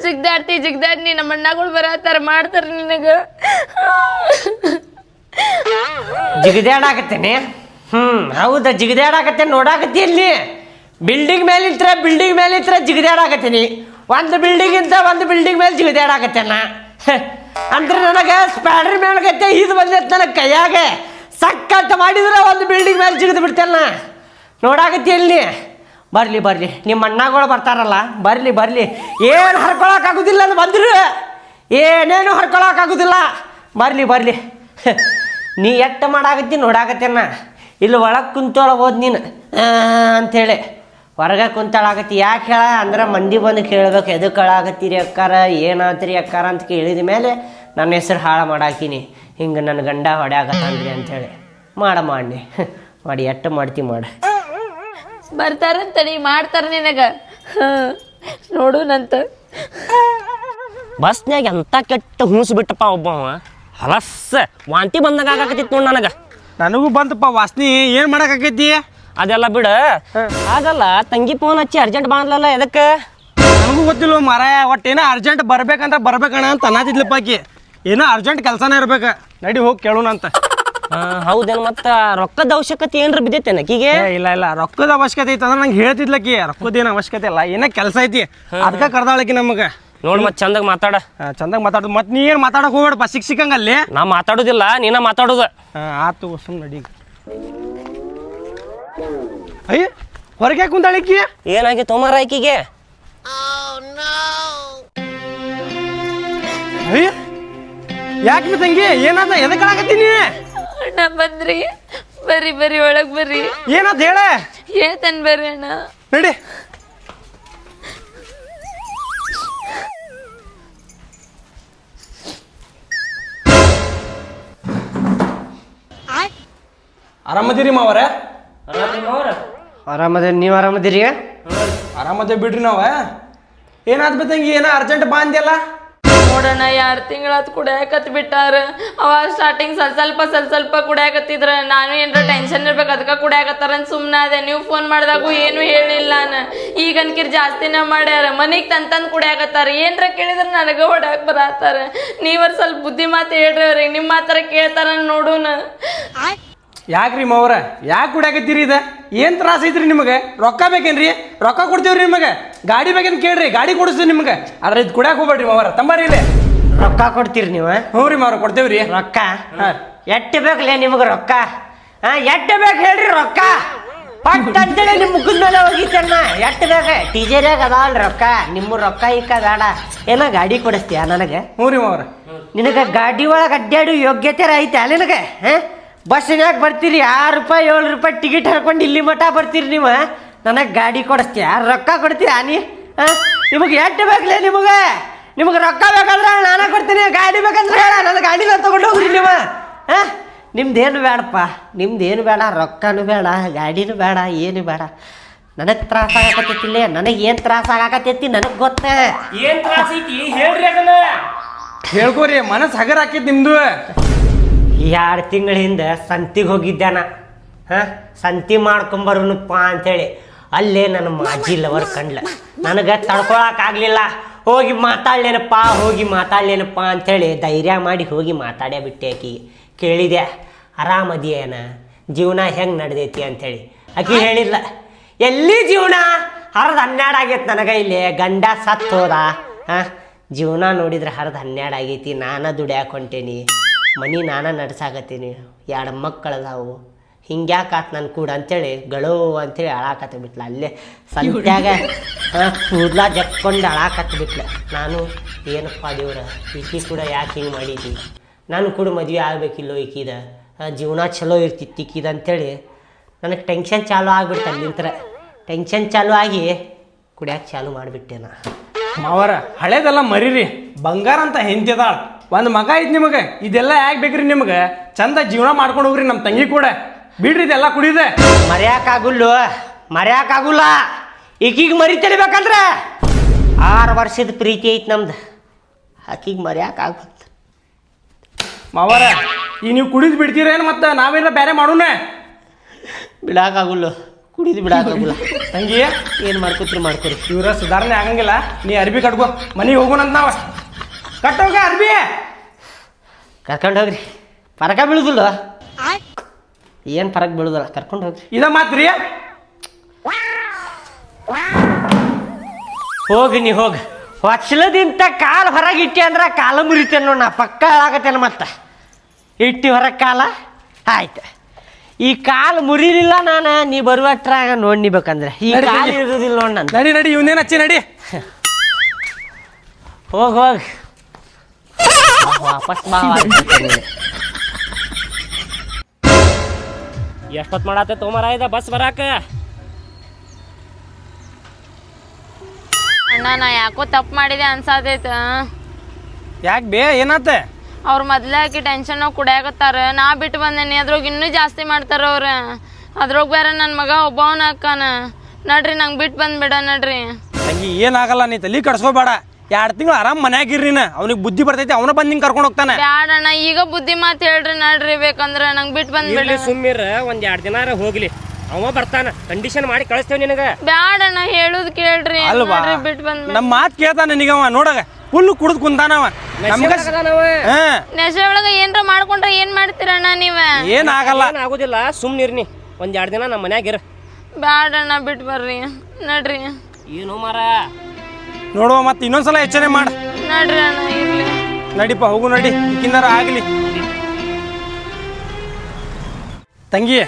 ಜಿಗ್ದಾಡ್ತಿ ನಮ್ಮ ಅಣ್ಣಗಳು ಬರತ್ತಾರ ಮಾಡ್ತಾರ ನಿನಗ ಜಿಗದಾಡಾಕತ್ತೇನೆ ಹೌದಾ ಜಿಗದಾಡಾಕತ್ತೇನೆ ನೋಡಾಕತ್ತಿ ಅಲ್ಲಿ ಬಿಲ್ಡಿಂಗ್ ಮೇಲಿಂತ್ರ ಜಿಗದಾಡಾಕತ್ತೀನಿ ಒಂದು ಬಿಲ್ಡಿಂಗ್ ಮೇಲೆ ಜಿಗದಾಡಾಕತ್ತೇನ ಅಂದ್ರೆ ನನಗೆ ಸ್ಪ್ಯಾಡ್ರಿ ಮೇಲ್ಗತ್ತೆ ಇದು ಬಂದೈತೆ ನನಗೆ ಕೈಯಾಗ ಸಕ್ಕಂತ ಮಾಡಿದ್ರೆ ಒಂದು ಬಿಲ್ಡಿಂಗ್ ಮೇಲೆ ಜಿಗಿದು ಬಿಡ್ತೇನ ನೋಡಾಕತ್ತಿ ಅಲ್ಲಿ ಬರ್ಲಿ ನಿಮ್ಮ ಅಣ್ಣಗಳು ಬರ್ತಾರಲ್ಲ ಬರ್ಲಿ ಏನು ಹರ್ಕೊಳಕ್ಕಾಗೋದಿಲ್ಲ ಅದು ಬಂದ್ರು ಏನೇನು ಹರ್ಕೊಳಕ್ಕಾಗೋದಿಲ್ಲ ಬರ್ಲಿ ನೀ ಎಟ್ಟು ಮಾಡಾಕತ್ತಿ ನೋಡಾಕತ್ತೇನ ಇಲ್ಲಿ ಒಳಗೆ ಕುಂತೊಳಗೋದು ನೀನು ಅಂಥೇಳಿ ಹೊರಗೆ ಕುಂತಾಳಾಗತ್ತಿ ಯಾಕೆ ಹೇಳ ಅಂದ್ರೆ ಮಂದಿ ಬಂದು ಕೇಳ್ಬೇಕು ಎದಕ್ಕೆ ಹಾಳಾಗತ್ತೀರಿ ಅಕ್ಕಾರ ಏನಾತ್ರಿ ಅಕ್ಕಾರ ಅಂತ ಕೇಳಿದ ಮೇಲೆ ನನ್ನ ಹೆಸರು ಹಾಳು ಮಾಡಾಕಿನಿ ಹಿಂಗೆ ನನ್ನ ಗಂಡ ಹೊಡ್ಯಾಕತ್ತಂದ್ರಿ ಅಂಥೇಳಿ ಮಾಡಿ ಎಟ್ಟು ಮಾಡ್ತಿ ಮಾಡು ಬರ್ತಾರಂತಡಿ ಮಾಡ್ತಾರ ನಿನಗ ನೋಡುನಂತ ಬಸ್ನ್ಯಾಗ ಎಂತ ಕೆಟ್ಟ ಹೂಸು ಬಿಟ್ಟಪ್ಪ ಒಬ್ಬವ ಹಲಸ್ಸ ವಾಂತಿ ಬಂದಾಗ ಆಗಾಕತ್ತಿತ್ತು ನೋಡಿ ನನಗೂ ಬಂತಪ್ಪ ವಾಸನಿ ಏನು ಮಾಡಕ್ಕಾಕೈತಿ ಅದೆಲ್ಲ ಬಿಡ ಆಗಲ್ಲ ತಂಗಿ ಫೋನ್ ಹಚ್ಚಿ ಅರ್ಜೆಂಟ್ ಬಂದ್ಲಲ್ಲ ಎದಕ್ಕೆ ನನಗೂ ಗೊತ್ತಿಲ್ಲ ಮಾರಾಯ ಒಟ್ಟೇನೋ ಅರ್ಜೆಂಟ್ ಬರ್ಬೇಕಣ್ಣ ಅಂತ ಅನ್ನತಿದ್ಲಪ್ಪ ಆಕಿ ಏನೋ ಅರ್ಜೆಂಟ್ ಕೆಲಸನೇ ಇರ್ಬೇಕು ನಡಿ ಹೋಗಿ ಕೇಳೋಣ ಅಂತ ಹೌದೇನು ಮತ್ತೆ ರೊಕ್ಕದ ಅವಶ್ಯಕತೆ ಏನ್ರ ಬಿದ್ದೈತೇನ ಆಕಿಗೆ ಇಲ್ಲ ರೊಕ್ಕದ ಅವಶ್ಯಕತೆ ಐತೆ ಅಂದ್ರೆ ನಂಗೆ ಹೇಳ್ತಿದ್ಲಕ್ಕಿ ರೊಕ್ಕದೇನು ಅವಶ್ಯಕತೆ ಇಲ್ಲ ಏನೋ ಕೆಲಸ ಐತಿ ಅದಕ್ಕೆ ಕರ್ದಾಳಕಿ ನಮಗೆ ನೋಡ್ ಮತ್ತೆ ಚಂದಾಗ ಮಾತಾಡ ಚಂದಾಗ ಮಾತಾಡೋದು ಮತ್ತೆ ನೀ ಏನು ಮಾತಾಡಕ್ ಹೋಗ್ಬೇಡಪ್ಪ ಸಿಕ್ಕಂಗಲ್ಲಿ ನಾ ಮಾತಾಡೋದಿಲ್ಲ ನೀನ ಮಾತಾಡೋದು ಆತು ಸುಮ್ ನಡಿ ಅಯ್ಯ ಹೊರಗೆ ಕುಂತಾಳಿಕ್ಕಿ ಏನಾಗಿ ತೊಮಾರ ಆಕಿಗೆ ಅಯ್ಯ ಯಾಕೆ ತಂಗಿ ಏನಾದ ಎದಕ್ಕಾಗತ್ತೀನಿ ಅಣ್ಣ ಬಂದ್ರಿ ಬರ್ರಿ ಒಳಗ್ ಬರ್ರಿ ಏನಾದ ಹೇಳ ಹೇಳ್ತೇನೆ ಬರ್ರಿ ಅಣ್ಣ ನಡಿ ಆರಾಮದಿರಿ ಮಾವರ ಆರಾಮದ ನೀವು ಆರಾಮದಿರಿ ಆರಾಮದೇ ಬಿಡ್ರಿ ನಾವ ಏನಾದ್ ತಂಗಿ ಏನೋ ಅರ್ಜೆಂಟ್ ಬಾ ಅಂದ್ಯಲ್ಲ ನೋಡೋಣ 2 ತಿಂಗಳಾತ್ ಕುಡಿಯಾಕತ್ ಬಿಟ್ಟಾರ ಅವ ಸ್ಟಾರ್ಟಿಂಗ್ ಸ್ವಲ್ಪ ಕುಡಿಯಾಕತ್ತಿದ್ರ ನಾನು ಏನ್ರ ಟೆನ್ಷನ್ ಇರ್ಬೇಕು ಅದಕ್ಕೆ ಕುಡಿಯಾಕತ್ತಾರ ಅಂತ ಸುಮ್ಮನೆ ಅದೇ ನೀವು ಫೋನ್ ಮಾಡಿದಾಗೂ ಏನು ಹೇಳಿಲ್ಲ ನಾನು ಈಗ ಅನ್ಕಿರ್ ಜಾಸ್ತಿನ ಮಾಡ್ಯಾರ ಮನೆಗೆ ತಂತಂದು ಕುಡಿಯಾಕತ್ತಾರ ಏನ್ರ ಕೇಳಿದ್ರೆ ನನಗೆ ಹೊಡ್ಯಾಕ ಬರತ್ತಾರ ನೀವರ್ ಸ್ವಲ್ಪ ಬುದ್ಧಿ ಮಾತು ಹೇಳ್ರಿ ಅವ್ರಿಗೆ ನಿಮ್ಮ ಮಾತ್ರ ಕೇಳ್ತಾರ ನೋಡೋಣ ಯಾಕ್ರಿ ಮಾವರ ಯಾಕೆ ಕುಡಿಯಾಕತ್ತೀರಿ ಇದ ಏನ್ ತ್ರಾಸ ಐತ್ರಿ ನಿಮಗೆ ರೊಕ್ಕ ಬೇಕೇನ್ರಿ ರೊಕ್ಕ ಕೊಡ್ತೀವ್ರಿ ನಿಮಗೆ ಗಾಡಿ ಬೇಕೇನು ಕೇಳ್ರಿ ಗಾಡಿ ಕೊಡಿಸ್ತೀವಿ ನಿಮ್ಗೆ ಆದ್ರೆ ಇದು ಕುಡಿಯಾಕ ಹೋಗ್ಬೇಡ್ರಿ ಮಾವರ ತಂಬಾರಿ ಇಲ್ಲಿ ರೊಕ್ಕ ಕೊಡ್ತೀರಿ ನೀವು ಹ್ಞೂ ರೀ ಮಾವರ ಕೊಡ್ತೇವ್ರಿ ರೊಕ್ಕ ಎಟ್ಟು ಬೇಕಲೇ ನಿಮಗೆ ರೊಕ್ಕ ಎಟ್ಟು ಬೇಕು ಹೇಳ್ರಿ ರೊಕ್ಕ ಪಟ್ ಅಂತೇಳಿ ನಿಮ್ಮ ಮುಖದ ಮೇಲೆ ಹೋಗಿತ್ತಣ್ಣ ಎಟ್ಟು ಬೇಕ ಟೀಚರ್ಯಾಗ ಅದಾವಲ್ರಿ ರೊಕ್ಕ ನಿಮ್ಮ ರೊಕ್ಕ ಇಕ್ಕ ಬೇಡ ಏನೋ ಗಾಡಿ ಕೊಡಿಸ್ತೀಯ ನನಗೆ ಹ್ಞೂ ರೀ ಮಾವರ ನಿನಗೆ ಗಾಡಿ ಒಳಗೆ ಅಡ್ಡಾಡು ಯೋಗ್ಯತೆ ಐತೆ ನಿನಗೆ ಬಸ್ಸಿನಾಗ ಬರ್ತೀರಿ ₹6 7 ಟಿಕೆಟ್ ಹಾಕೊಂಡು ಇಲ್ಲಿ ಮಠ ಬರ್ತೀರಿ ನೀವು ನನಗೆ ಗಾಡಿ ಕೊಡಿಸ್ತೀಯ ರೊಕ್ಕ ಕೊಡ್ತೀಯ ನೀ ನಿಮಗೆ ಎಷ್ಟು ಬೇಕಲೇ ನಿಮಗೆ ರೊಕ್ಕ ಬೇಕಂದ್ರೆ ನಾನೇ ಕೊಡ್ತೀನಿ ಗಾಡಿ ಬೇಕಂದ್ರೆ ಹೇಳ ನನ್ನ ಗಾಡಿನ ತೊಗೊಂಡು ಹೋಗ್ರಿ ನೀವು ನಿಮ್ದೇನು ಬೇಡಪ್ಪ ನಿಮ್ದೇನು ಬೇಡ ರೊಕ್ಕನೂ ಬೇಡ ಗಾಡಿನೂ ಬೇಡ ಏನು ಬೇಡ ನನಗೆ ತ್ರಾಸ ಆಗಕತ್ತೈತಿಲ್ಲ ನನಗೆ ಏನು ತ್ರಾಸ ಆಗಕತ್ತೈತಿ ನನಗೆ ಗೊತ್ತೇ ಏನ್ ತ್ರಾಸ ಐತಿ ಹೇಳ್ರಿ ಅದನ್ನ ಹೇಳ್ಕೋರಿ ಮನಸ್ಸು ಹಗರ್ ಹಾಕಿದ್ ನಿಮ್ದು 2 ತಿಂಗಳ ಹಿಂದೆ ಸಂತಿಗೆ ಹೋಗಿದ್ದಾನ ಸಂತಿ ಮಾಡ್ಕೊಂಬರೋನಪ್ಪ ಅಂಥೇಳಿ ಅಲ್ಲೇ ನನ್ನ ಮಾಜಿ ಲವರ್ ಕಂಡ್ಲ ನನಗೆ ತಡ್ಕೊಳಕ್ಕಾಗಲಿಲ್ಲ ಹೋಗಿ ಮಾತಾಡ್ಲೇನಪ್ಪ ಅಂಥೇಳಿ ಧೈರ್ಯ ಮಾಡಿ ಹೋಗಿ ಮಾತಾಡೇ ಬಿಟ್ಟೆ ಆಕಿಗೆ ಕೇಳಿದೆ ಆರಾಮದಿಯೇನ ಜೀವನ ಹೆಂಗೆ ನಡೆದೈತಿ ಅಂಥೇಳಿ ಆಕಿ ಹೇಳಿಲ್ಲ ಎಲ್ಲಿ ಜೀವನ 12 ಆಗೈತೆ ನನಗೆ ಇಲ್ಲಿ ಗಂಡ ಸತ್ತು ಹೋದ ಜೀವನ ನೋಡಿದ್ರೆ 12 ಆಗೈತಿ ನಾನು ದುಡ್ಯಾಕ ಹೊಂಟೇನಿ ಮನೆ ನಾನು ನಡ್ಸಾಕತ್ತೀನಿ 2 ಮಕ್ಕಳದಾವು ಹಿಂಗ್ಯಾಕಾತ್ ನನ್ನ ಕೂಡ ಅಂಥೇಳಿ ಗಳೋ ಅಂಥೇಳಿ ಅಳಾಕತ್ತ ಬಿಟ್ಲ ಅಲ್ಲೇ ಸಂತ್ಯಾಗ ಕೂದಲ ಜಕ್ಕೊಂಡು ಅಳಾಕತ್ತ ಬಿಟ್ಲ ನಾನು ಏನಪ್ಪ ದೇವ್ರ ಈಕಿ ಕೂಡ ಯಾಕೆ ಹಿಂಗೆ ಮಾಡಿದ್ದಿ ನಾನು ಕೂಡ ಮದುವೆ ಆಗಬೇಕಿಲ್ಲೋ ಈಕಿದ ಜೀವನ ಚಲೋ ಇರ್ತಿತ್ತು ಈಕಿದ ಅಂಥೇಳಿ ನನಗೆ ಟೆನ್ಷನ್ ಚಾಲು ಆಗಿಬಿಡ್ತು ಅಲ್ಲಿಂತ್ರ ಟೆನ್ಷನ್ ಚಾಲು ಆಗಿ ಕುಡಿಯಾಕೆ ಚಾಲು ಮಾಡಿಬಿಟ್ಟೆ ನಾ ಮಾವರ ಹಳೇದೆಲ್ಲ ಮರೀರಿ ಬಂಗಾರ ಅಂತ ಹೆಂತಿದಾಳ ಒಂದು ಮಗ ಐತಿ ನಿಮಗೆ ಇದೆಲ್ಲ ಯಾಕೆ ಬೇಕ್ರಿ ನಿಮ್ಗೆ ಚಂದ ಜೀವನ ಮಾಡ್ಕೊಂಡು ಹೋಗ್ರಿ ನಮ್ಮ ತಂಗಿ ಕೂಡ ಬಿಡ್ರಿ ಇದೆಲ್ಲ ಕುಡಿದೆ ಮರ್ಯಾಕಾಗುಲ್ಲ ಈಕಿಗೆ ಮರಿ ತಿಳಿಬೇಕಂದ್ರೆ 6 ವರ್ಷದ ಪ್ರೀತಿ ಐತಿ ನಮ್ದು ಆಕಿಗೆ ಮರ್ಯಾಕಾಗಲ್ಲ ಮಾವರ ಈಗ ನೀವು ಕುಡಿದು ಬಿಡ್ತೀರೇನು ಮತ್ತೆ ನಾವೇನ ಬೇರೆ ಮಾಡೋಣ ಬಿಡಾಕಾಗುಲ್ಲ ಕುಡಿದು ಬಿಡಾಕಲ್ಲ. ತಂಗಿ ಏನು ಮಾಡ್ಕೊತ್ರಿ ಮಾಡ್ಕೊರಿ. ಇವ್ರ ಸುಧಾರಣೆ ಆಗಂಗಿಲ್ಲ. ನೀ ಅರ್ಬಿ ಕಟ್ಕೋ, ಮನೆಗೆ ಹೋಗೋಣಂತ ನಾವ. ಕಟ್ಟೋಗ ಅರ್ಬಿ. ಕರ್ಕೊಂಡು ಹೋಗ್ರಿ. ಫರಕ ಬೀಳುದಿಲ್ಲ, ಏನು ಫರಕ್ ಬೀಳುದಿಲ್ಲ. ಕರ್ಕೊಂಡು ಹೋಗ್ರಿ. ಇದ ಮಾತ್ರಿ. ಹೋಗಿ ನೀ ಹೋಗಿ. ಹೊಚ್ಚಲದಿಂತ ಕಾಲು ಹೊರಗೆ ಇಟ್ಟಿ ಅಂದ್ರೆ ಕಾಲ ಮುರಿತೇನೆ ನೋಡ. ನಾ ಪಕ್ಕ ಹಾಳಾಗತ್ತೇನೆ. ಮತ್ತೆ ಇಟ್ಟಿ ಹೊರಗೆ ಕಾಲ ಆಯ್ತು. ಈ ಕಾಲು ಮುರಿಲಿಲ್ಲ ನಾನು, ನೀ ಬರುವಟ್ರಾಗ ನೋಡಿ ನಿಬೇಕಂದ್ರೆ ಈ ಕಾಲು ಇರೋದಿಲ್ಲ ನೋಡ್ ನಾನು. ನಡಿ ನಡಿ, ಇವನೇನು ಹಚ್ಚಿ ನಡಿ. ಹೋಗಿ ಹೋಗಿ ವಾಪಸ್ ಬಾ. ಎಷ್ಟೊತ್ತು ಮಾಡತ್ತೆ ತೊಗೊಂಬರ ಇದ ಬಸ್ ಬರಾಕ. ಅಣ್ಣ ನಾ ಯಾಕೋ ತಪ್ಪು ಮಾಡಿದೆ ಅನ್ಸಾತೈತ. ಯಾಕೆ ಬೇ ಏನಾತ? ಅವ್ರು ಮೊದ್ಲೇ ಹಾಕಿ ಟೆನ್ಷನ್ ಕುಡಿಯಾಕತ್ತಾರ. ನಾ ಬಿಟ್ಟು ಬಂದೇನಿ, ಅದ್ರಾಗ ಇನ್ನೂ ಜಾಸ್ತಿ ಮಾಡ್ತಾರ ಅವ್ರು. ಅದ್ರಾಗ ಬೇರೆ ನನ್ನ ಮಗ ಒಬ್ಬವನ ಅಕ್ಕಾನ. ನಡ್ರಿ ನಂಗೆ ಬಿಟ್ಟು ಬಂದ್ಬಿಡ ನಡ್ರಿ. ತಂಗಿ ಏನಾಗಲ್ಲ, ನೀ ತಲೆ ಕಡ್ಸ್ಕೋಬೇಡ. 2 ತಿಂಗಳು ಆರಾಮ್ ಮನ್ಯಾಗಿರ್ರಿ. ಅವ್ನಿಗೆ ಬುದ್ಧಿ ಬರ್ತೈತಿ, ಅವನ ಬಂದು ನಿಂಗೆ ಕರ್ಕೊಂಡು ಹೋಗ್ತಾನೆ. ಬ್ಯಾಡಣ್ಣ, ಈಗ ಬುದ್ಧಿ ಮಾತು ಹೇಳ್ರಿ ನಡ್ರಿ. ಬೇಕಂದ್ರೆ ನಂಗೆ ಬಿಟ್ಟು ಬಂದ್ಬಿಡ್ರಿ. ಸುಮ್ಮಿರ ಒಂದ್ 2 ದಿನಾರ ಹೋಗ್ಲಿ, ಅವ ಬರ್ತಾನ. ಕಂಡೀಷನ್ ಮಾಡಿ ಕಳಿಸ್ತೇವೆ ನಿನಗ. ಬ್ಯಾಡಣ್ಣ, ಹೇಳುದ್ ಕೇಳ್ರಿ. ಅಲ್ವಾ, ನಡ್ರಿ ಬಿಟ್ಟು ಬಂದ್ಬಿಡ್ರಿ. ನಮ್ಮ ಮಾತು ಕೇಳ್ತಾನೆ ನಿಗವ. ನೋಡಗ ಫುಲ್ ಕುಡಿದು ಕುಂತಾನವ. ನೆಶೆ ಒಳಗ ಏನ್ರ ಮಾಡ್ಕೊಂಡ್ರೆ ಏನ್ ಮಾಡ್ತೀರಣ್ಣ ನೀವ? ಏನಾಗಲ್ಲ, ಆಗುದಿಲ್ಲ. ಸುಮ್ನಿರ್ನಿ ಒಂದ್ 2 ದಿನ ನಮ್ಮ ಮನ್ಯಾಗ ಇರ. ಬ್ಯಾಡಣ್ಣ, ಬಿಟ್ಟು ಬರ್ರಿ ನಡ್ರಿ. ಏನು ಮಾರ ನೋಡುವ ಮತ್ತೆ ಇನ್ನೊಂದ್ಸಲ ಎಚ್ಚನೆ ಮಾಡ. ನಡ್ರಿ ಅಣ್ಣ, ಇರ್ಲಿ. ನಡಿಪ ಹೋಗು, ನಡಿ. ಈಕಿಂದಾರ ಆಗ್ಲಿ. ತಂಗಿ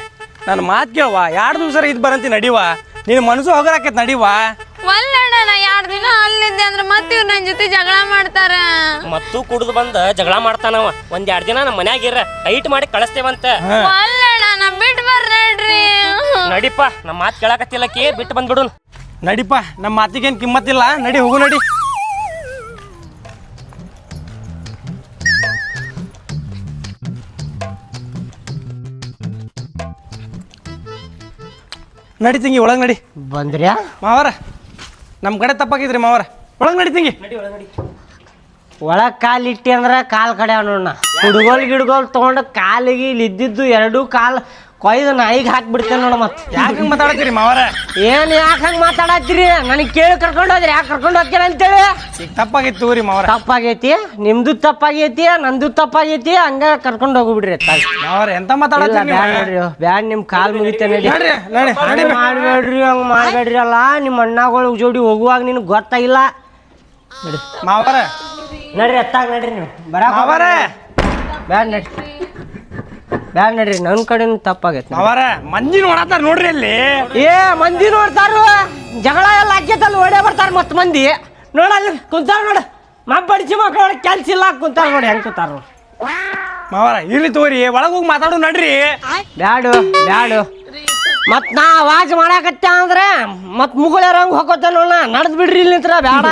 ನನ್ನ ಮಾತು ಕೇಳುವ. 2 ದಿವಸ ಇದು ಬರಂತಿ ನಡಿವ. ನಿನ್ನ ಮನಸ್ಸು ಹೋಗಲಾಕೈತಿ ನಡಿವ. ಒಲ್ಲಣ್ಣ, ನಾ 2 ದಿನ ಅಲ್ಲಿದ್ದೆ ಅಂದ್ರೆ ಮತ್ತೆ ಇವ್ರು ನನ್ನ ಜೊತೆ ಜಗಳ ಮಾಡ್ತಾರ. ಮತ್ತು ಕುಡ್ದು ಬಂದ ಜಗಳ ಮಾಡ್ತಾನವ. ಒಂದ್ 2 ದಿನ ನಮ್ಮ ಮನ್ಯಾಗ ಇರ, ಟೈಟ್ ಮಾಡಿ ಕಳಿಸ್ತೇವಂತ. ಒಲ್ಲಣ್ಣ, ನಾ ಬಿಟ್ಟು ಬರ್ರಿ. ನಡಿಪ, ನಮ್ಮ ಮಾತು ಕೇಳಾಕತ್ತಿಲ್ಲಕಿ ಬಿಟ್ಟು ಬಂದ್ಬಿಡು. ನಡಿಪ, ನಮ್ಮ ಮಾತಿಗೇನು ಕಿಮ್ಮತ್ತಿಲ್ಲ. ನಡಿ ಹೋಗು, ನಡಿ. ನಡಿ ತಂಗಿ, ಒಳಗೆ ನಡಿ. ಬಂದ್ರ್ಯಾ ಮಾವರ, ನಮ್ಮ ಕಡೆ ತಪ್ಪಾಗಿದ್ರಿ ಮಾವರ. ಒಳಗೆ ನಡಿ ತಂಗಿ. ಒಳಗೆ ಕಾಲು ಇಟ್ಟಿ ಅಂದ್ರೆ ಕಾಲು ಕಡೆ ನೋಡ. ಹುಡುಗೋಲ್ ಗಿಡ್ಗೋಲ್ ತೊಗೊಂಡು ಕಾಲಿಗೆ ಇಲ್ಲಿ ಇದ್ದಿದ್ದು 2 ಕಾಲು ಕೊಯ್ದು ನಾಯಿಗೆ ಹಾಕ್ಬಿಡ್ತೇನೆ ನೋಡ. ಮತ್ತೆ ಯಾಕೆ ಹಂಗೆ ಮಾತಾಡತ್ತೀರಿ ಮಾವರ? ಏನು ಯಾಕೆ ಹಂಗೆ ಮಾತಾಡತ್ತೀರಿ? ನನಗೆ ಕೇಳಿ ಕರ್ಕೊಂಡು ಹೋದ್ರಿ. ಯಾಕೆ ಕರ್ಕೊಂಡು ಹೋಗ್ತೀರ ಅಂತೇಳಿ? ಈಗ ತಪ್ಪಾಗಿತ್ತು ತಗೋರಿ ಮಾವರ. ತಪ್ಪಾಗೈತಿ, ನಿಮ್ದು ತಪ್ಪಾಗೈತಿ, ನಂದು ತಪ್ಪಾಗೈತಿ. ಹಂಗ ಕರ್ಕೊಂಡು ಹೋಗ್ಬಿಡ್ರಿ. ಮಾವರ ಎಂತ ಮಾತಾಡತ್ತೀರಿ? ಬ್ಯಾಡ ನೋಡ್ರಿ, ಬ್ಯಾಡ. ನಿಮ್ಮ ಕಾಲು ಮುಗಿತೇನೆ. ನಡ್ರಿ ನಡಿ ನಡಿ. ಮಾಡ್ಬೇಡ್ರಿ, ಹಂಗೆ ಮಾಡ್ಬೇಡ್ರಿ. ಅಲ್ಲ ನಿಮ್ಮ ಅಣ್ಣಗಳು ಜೋಡಿ ಹೋಗುವಾಗ ನಿನಗೆ ಗೊತ್ತಾಗಿಲ್ಲ. ಮಾವರ ನಡ್ರಿ, ಎತ್ತಾಗ ನಡ್ರಿ. ನೀವು ಬರ ಮಾವರ, ಬ್ಯಾಡ ನಡ್ರಿ, ಬ್ಯಾಡ ನಡ್ರಿ. ನನ್ನ ಕಡೆನೂ ತಪ್ಪಾಗೈತಿ. ಮಾವರ ಮಂದಿ ನೋಡತ್ತಾರ ನೋಡ್ರಿ ಅಲ್ಲಿ. ಏ ಮಂದಿ ನೋಡ್ತಾರ, ಜಗಳ ಎಲ್ಲ ಹಾಕೈತಲ್ಲ ಓಡೇ ಬರ್ತಾರ. ಮತ್ತೆ ಮಂದಿ ನೋಡಲ್ಲಿ ಕುಂತಾರ ನೋಡ. ಮಬ್ಬಡಿಸಿ ಮಕ್ಕಳು ಕೆಲ್ಸ ಇಲ್ಲ ಕುಂತಾರ ನೋಡಿ. ಹೆಂಗ್ ಕುಂತಾರ ನೋಡಿ. ಮಾವರ ಇರ್ಲಿ ತಗೋರಿ, ಒಳಗೆ ಹೋಗಿ ಮಾತಾಡು ನಡ್ರಿ. ಬ್ಯಾಡು ಬ್ಯಾಡು. ಮತ್ ನಾ ಆವಾಜ್ ಮಾಡಾಕತ್ತ ಅಂದ್ರೆ ಮತ್ ಮುಗುಳ್ಯಾರಂಗ್ ಹೋಗೋತ ನೋಡ. ನಡ್ದ್ ಬಿಡ್ರಿ ಇಲ್ಲಿ ನಿಂತ್ರ. ಬ್ಯಾಡ,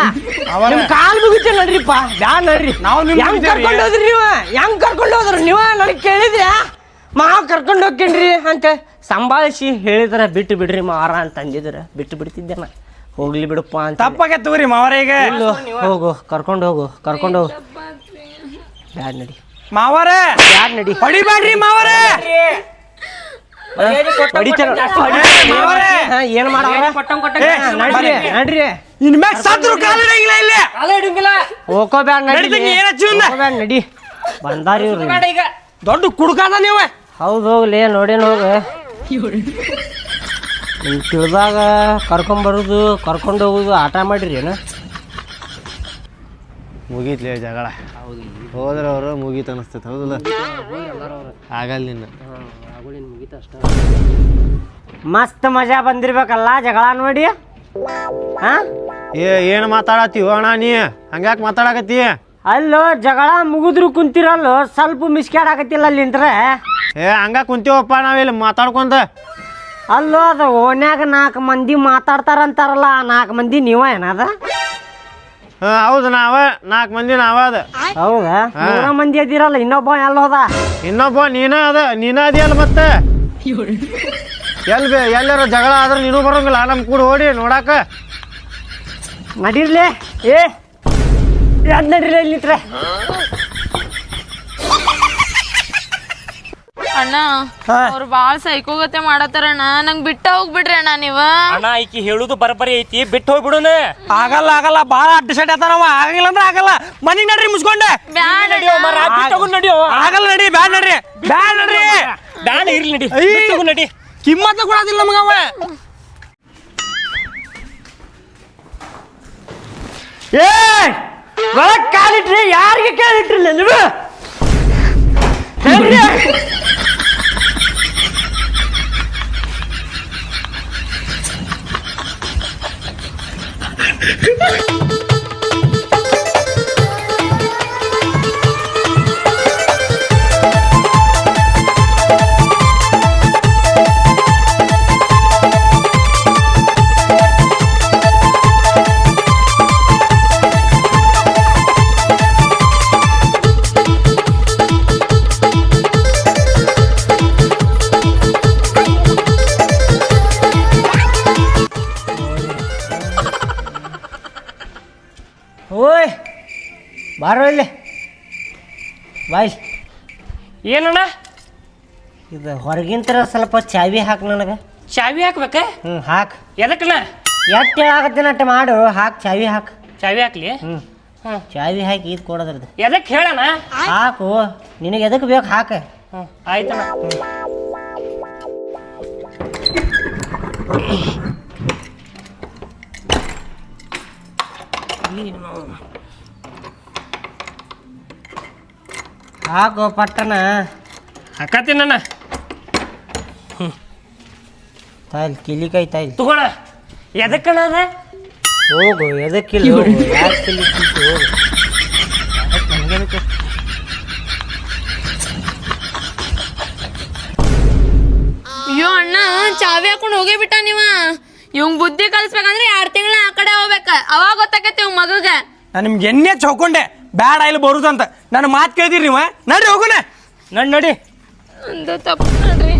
ನಿಮ್ ಕಾಲ್ ಮುಗಿತ ನಡ್ರಿಪ್ಪ. ಬ್ಯಾಡ ನಡ್ರಿ. ನಾವು ಹೆಂಗ್ ಕರ್ಕೊಂಡು ಹೋದ್ರಿ ನೀವು? ಹೆಂಗ್ ಕರ್ಕೊಂಡು ಹೋದ್ರಿ ನೀವು? ನನಗೆ ಕೇಳಿದ್ಯಾ? ಮಾವ್ ಕರ್ಕೊಂಡು ಹೋಗ್ತೇನ್ರಿ ಅಂತ ಸಂಭಾಳಿಸಿ ಹೇಳಿದ್ರ ಬಿಟ್ಟು ಬಿಡ್ರಿ ಮಾವಾರ ಅಂತ ಅಂದಿದ್ರ ಬಿಟ್ಟು ಬಿಡ್ತಿದ್ದೆ ನಾ. ಹೋಗ್ಲಿ ಬಿಡಪ್ಪ ಅಂತ. ತಪ್ಪಾಗೈತೆ ತಗೋರಿ ಮಾವರ. ಈಗ ಹೋಗು, ಕರ್ಕೊಂಡು ಹೋಗು, ಕರ್ಕೊಂಡು ಹೋಗು. ಬ್ಯಾಡ ನಡಿ ಮಾವರ, ಬ್ಯಾಡ ನಡಿ. ಹೊಡಿಬ್ಯಾಡ್ರಿ ಮಾವರ. ಏನ್ ಮಾಡವ್ರ? ನಡ್ರಿ ನಡ್ರಿ. ಇನ್ಮ್ಯಾಗ ಸತ್ರು ಕಾಲ ಇಡಂಗಿಲ್ಲ. ಹೋಗೋ ಬ್ಯಾಡ ನಡಿ. ನಡಿ ತಂಗಿ, ಏನ್ ಹಚ್ಚಿ ಇವ್ನ? ಬ್ಯಾಡ ನಡಿ. ಬಂದಾರಿ ಇವ್ರು. ದೊಡ್ಡ ಕುಡ್ಕಾದ ನೀವು. ಹೌದು, ಹೋಗ್ಲಿ. ನೋಡೇನು ಹೋಗ. ನಿಮ್ ತಿಳಿದಾಗ ಕರ್ಕೊಂಬರುದು ಕರ್ಕೊಂಡು ಹೋಗುದು ಆಟ ಮಾಡಿರಿ ಏನು? ಮುಗೀತ್ಲಿ ಜಗಳ. ಹೋದ್ರೆ ಅವರು ಮುಗೀತು ಅನಿಸ್ತೈತೆ. ಹೌದಲ್ಲ? ಆಗಲ್ಲ ನಿನ್ನ. ಮಸ್ತ್ ಮಜಾ ಬಂದಿರ್ಬೇಕಲ್ಲ ಜಗಳ ನೋಡಿ. ಹಾ, ಏನು ಮಾತಾಡತ್ತೀವ ಅಣ್ಣ ನೀ? ಹಂಗ್ಯಾಕೆ ಮಾತಾಡಕತ್ತಿ? ಅಲ್ಲೋ ಜಗಳ ಮುಗಿದ್ರು ಕುಂತಿರಲ್ಲೋ, ಸ್ವಲ್ಪ ಮಿಸ್ಕ್ಯಾಡಾಕತ್ತಿಲ್ಲ ಅಲ್ಲಿಂದ್ರೆ. ಹಂಗ ಕುಂತೀವಪ್ಪ ನಾವಿಲ್ಲಿ ಮಾತಾಡ್ಕೊಂತ. ಅಲ್ಲೋ ಅದು ಓಣ್ಯಾಗ 4 ಮಂದಿ ಮಾತಾಡ್ತಾರಂತಾರಲ್ಲ, 4 ಮಂದಿ ನೀವ ಏನದ? ಹೌದು, 4 ಮಂದಿ ಅದ. ಹೌದಾ? 3 ಮಂದಿ ಅದಿರಲ್ಲ, ಇನ್ನೊಬ್ಬ ಎಲ್ಲ ಹೋದ? ಇನ್ನೊಬ್ಬ ನೀನ ಅದಿಯಲ್ಲ. ಮತ್ತೆ ಎಲ್ಲಾರ ಜಗಳ ಆದ್ರೆ ನೀನು ಬರೋಂಗಿಲ್ಲ ನಮ್ ಕೂಡ ಓಡಿ ನೋಡಾಕ. ನಡೀರ್ಲಿ. ನಡೀರಿ ಇಲ್ಲಿತ್ರ. ಅಣ್ಣ ಅವ್ರು ಬಾಳ ಸೈಕೋಗತೆ ಮಾಡತ್ತಾರಣ್ಣ ನಂಗ್ ಬಿಟ್ಟ ಹೋಗ್ಬಿಡ್ರಿ ಅಣ್ಣ ನೀವ. ಅಣ್ಣ ಈಕಿ ಹೇಳುದು ಬರಬರಿ ಐತಿ ಬಿಟ್ಟು ಹೋಗ್ಬಿಡುನ. ಆಗಲ್ಲ ಭಾಳ ಅಡ್ಡ ಆತಾನವ. ಆಗಿಲ್ಲ ಅಂದ್ರೆ ಆಗಲ್ಲ. ಮನಿಗ್ ನಡ್ರಿ ಮುಸ್ಕೊಂಡೆ. ನಡಿಯೋ ನಡಿಯೋ. ಆಗಲ್ಲ ನಡಿ, ಬ್ಯಾಡ್ ನಡ್ರಿ. ಬ್ಯಾಡ ಇರ್ಲಿ ನಡಿ. ನಡಿ. ಕಿಮ್ಮತ್ತ ಕೊಡೋದಿಲ್ಲ ನಮಗವ. ಏ ಒಳಗ್ ಕಾಲಿಟ್ರಿ ಯಾರಿಗೆ ಕೇಳಿಟ್ರಿಲ್ಲ ನೀವು? ಹೇಳ್ರಿ. ಓಯ್ ಬಾರೋ ಇಲ್ಲಿ ಬಾಯ್. ಏನಣ್ಣ ಇದು ಹೊರಗಿಂತರ ಸ್ವಲ್ಪ ಚಾವಿ ಹಾಕ್ ನನಗೆ. ಚಾವಿ ಹಾಕ್ಬೇಕ? ಹಾಕ್. ಎದಕ್ಕಣ್ಣ? ಎಟ್ಟು ಆಗತ್ತೆ ಅಟ್ಟ ಮಾಡು. ಹಾಕ್ ಚಾವಿ ಹಾಕ್. ಚಾವಿ ಹಾಕ್ಲಿ? ಚಾವಿ ಹಾಕಿ ಇದು ಕೊಡೋದ್ರದ್ದು. ಎದಕ್ಕೆ ಹೇಳಣ್ಣ? ಹಾಕು, ನಿನಗೆ ಎದಕ್ಕೆ ಬೇಕು ಹಾಕ. ಆಯ್ತಣ್ಣ. ಹಾಕು ಪಟ್ಟಣ. ಹಾಕತ್ತೀನಣ್ಣ. ತಾಯಿಲ್ ಕಿಲಿಕಾಯಿ ತಾಯಿಲ್ ತಗೋಣ. ಎದಕ್ಕಣ್ಣ ಅದ? ಹೋಗು, ಎದಕ್ಕಿಲ್ಲ ಹೋಗು. ಯಾಕೆ ಕಿಲಿ ಹೋಗು. ನನಗೆ ಅಯ್ಯೋ ಅಣ್ಣ ಚಾವಿ ಹಾಕೊಂಡು ಹೋಗೇ ಬಿಟ್ಟ ನೀವ. ಇವಂಗ್ ಬುದ್ಧಿ ಕಲಿಸ್ಬೇಕಂದ್ರೆ 2 ತಿಂಗಳ ಆ ಕಡೆ ಹೋಗ್ಬೇಕ. ಅವಾಗ ಗೊತ್ತಾಕೈತಿ ಇವ್ ಮಗಗ. ನಾನು ನಿಮ್ಗೆ ಎಣ್ಣೆ ಚೌಕೊಂಡೆ ಬ್ಯಾಡ ಇಲ್ಲಿ ಬರುದಂತ. ನನ್ನ ಮಾತು ಕೇಳ್ತೀರಿ ನೀವು? ನಡ್ರಿ ಹೋಗೋಣ. ನಡಿ. ಅಂದ ತಪ್ಪು ನೋಡ್ರಿ.